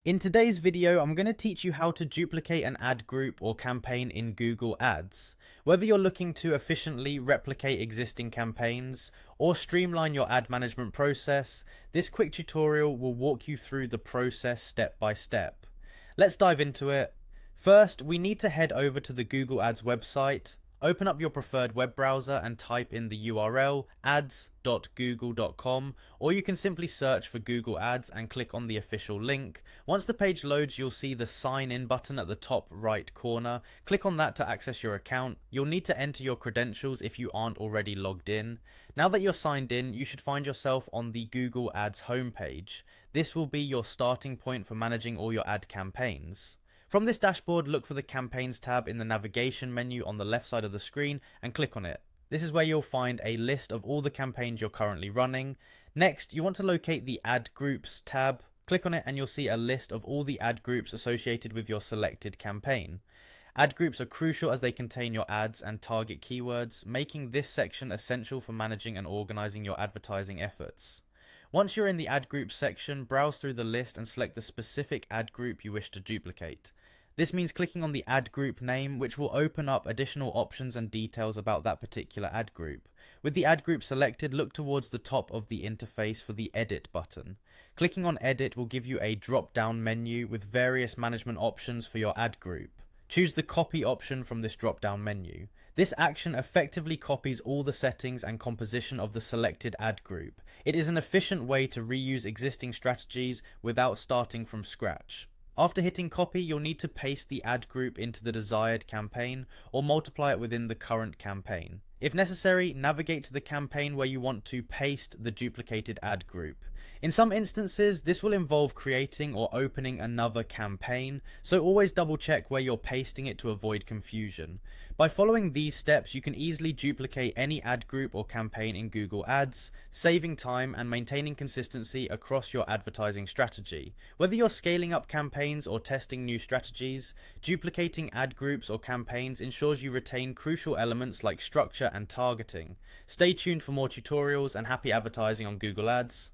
In today's video, I'm going to teach you how to duplicate an ad group or campaign in Google Ads. Whether you're looking to efficiently replicate existing campaigns or streamline your ad management process, this quick tutorial will walk you through the process step by step. Let's dive into it. First, we need to head over to the Google Ads website. Open up your preferred web browser and type in the URL ads.google.com, or you can simply search for Google Ads and click on the official link. Once the page loads, you'll see the sign in button at the top right corner. Click on that to access your account. You'll need to enter your credentials if you aren't already logged in. Now that you're signed in, you should find yourself on the Google Ads homepage. This will be your starting point for managing all your ad campaigns. From this dashboard, look for the Campaigns tab in the navigation menu on the left side of the screen and click on it. This is where you'll find a list of all the campaigns you're currently running. Next, you want to locate the Ad Groups tab. Click on it and you'll see a list of all the ad groups associated with your selected campaign. Ad groups are crucial as they contain your ads and target keywords, making this section essential for managing and organizing your advertising efforts. Once you're in the ad group section, browse through the list and select the specific ad group you wish to duplicate. This means clicking on the ad group name, which will open up additional options and details about that particular ad group. With the ad group selected, look towards the top of the interface for the Edit button. Clicking on Edit will give you a drop-down menu with various management options for your ad group. Choose the Copy option from this drop-down menu. This action effectively copies all the settings and composition of the selected ad group. It is an efficient way to reuse existing strategies without starting from scratch. After hitting copy, you'll need to paste the ad group into the desired campaign or multiply it within the current campaign. If necessary, navigate to the campaign where you want to paste the duplicated ad group. In some instances, this will involve creating or opening another campaign, so always double check where you're pasting it to avoid confusion. By following these steps, you can easily duplicate any ad group or campaign in Google Ads, saving time and maintaining consistency across your advertising strategy. Whether you're scaling up campaigns or testing new strategies, duplicating ad groups or campaigns ensures you retain crucial elements like structure and targeting. Stay tuned for more tutorials, and happy advertising on Google Ads.